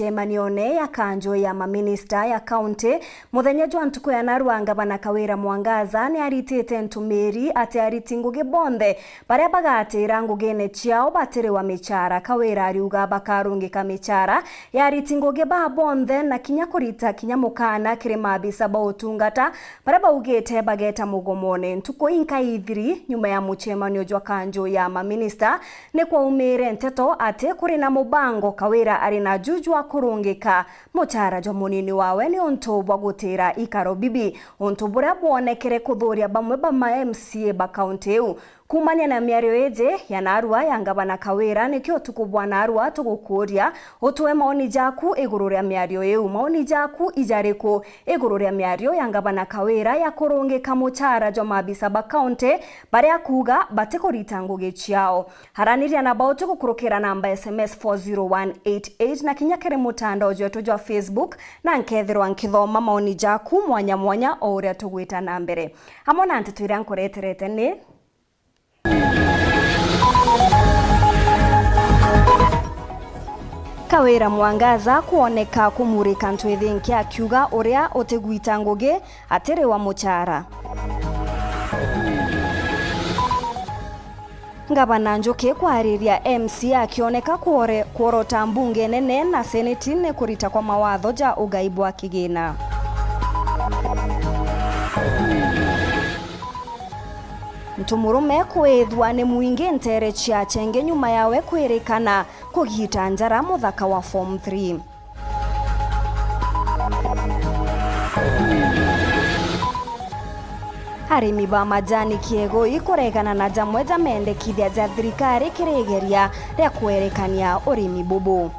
michemanione ya kanjo ya maminista ya kaunti muthenya jwa ntuko ya Narua ngavana Kawira Mwangaza ni aritite ntumiri ati ariti ngugi bonthe baria bagatira ngugine ciao batiri wa michara. Kawira ariuga bakarungika michara ya ariti ngugi ba bonthe na kinya kurita kinya mukana kiri mabisa ba utungata baria baugite bageta mugomone ntuko inkaithiri nyuma ya muchemanio jwa kanjo ya maminista ni kwa umire nteto ati kuri na mubango Kawira ari na juju wa kurungika muchara jwa munini wawe ni onto bwa gutira ikaro bibi onto buria bwonekere kuthuria bamwe ba ma MCA ba kaunti eu kumania na miario eje ya Narua ya ngavana Kawira nikio tukubwa Narua tugukuria utwe maoni jaku iguru ria miario eu maoni jaku ijariko iguru ria miario ya ngavana Kawira ya kurungika muchara jwa mabisa ba kaunti baria kuga batekorita ngugi ciao haraniria na bao tugukurukira namba SMS 40188 na kinya kere mutandao jwetu jwa Facebook na nkethirwa nkithoma maoni jaku mwanya mwanya o uria tugwita na mbere hamona ntetu iria nkoreterete ni Kawira Mwangaza kuoneka kumurika ntwithinki akiuga uria utegwita ngugi atiri wa muchara. Ngavana Njuki kwariria MC akioneka kuorota mbunge nene na seneti ni kurita kwa mawatho ja ugaibu wa kigina. Mtumurume kwethwa ni muingi ntere cia chenge nyuma yawe kwirikana kugita njara muthaka wa form 3. Arimi ba majani kiego ikuregana na jamwe ja mendekithia ja thirikari kirigeria ria kwerekania urimi bubu.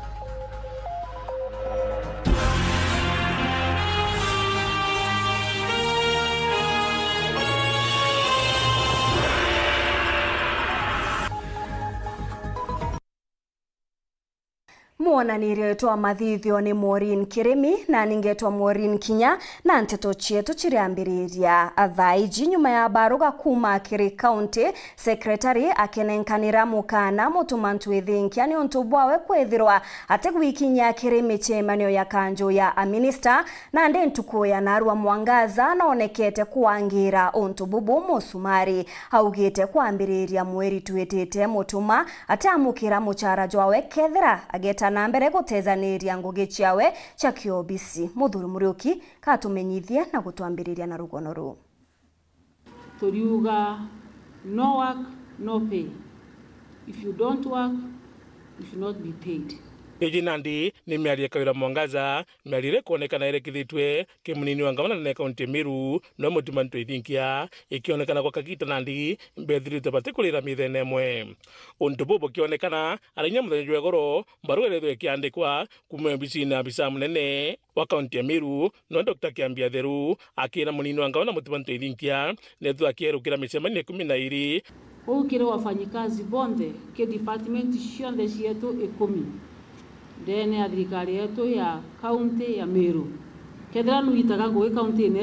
Muonanirio etwa mathithio ni Maureen Kirimi na ningetwa Maureen Kinya na nteto chietu chiriambiriria athaiji nyuma ya baruga kuma kiri county secretary akenenkanira mukana mutumantu ithinkia ni onto bwawe kwethirwa ategwikinya kiri michemanio ya kanjo ya a minister na ndi ntuko ya Narua Mwangaza naonekete kuangira onto bubu musumari augite kwambiriria mweri tuetete mutuma atamukira muchara jwawe kethira ageta na mbere gutezaniria ngugi ciawe cha kiobisi muthuru muriuki katumenyithie na gutwambiriria na rugono ru Toriuga no work no pay. If you don't work you should not be paid. Eji nandi ni miaria Kawira Mwangaza miarire kuonekana irekithitwe kimunini wa ngavana na kaunti Meru no mutumantu ithinkia ikionekana kwa kakita nandi mbethirite batikulira mithene emwe untu bubu kionekana arinya muthenya jwegoro mbarugeretwe kiandikwa kuma mbisi na bisa munene wa kaunti Meru no Dr. Kiambia Theru akira munini wa ngavana mutumantu ithinkia nethu akierukira micemania 12 ukire wafanyikazi bonde ke department cionthe cietu 10 ndene ya thirikari yetu ya kaunti ya Meru kethira nuitaga ngugi kaunti-ini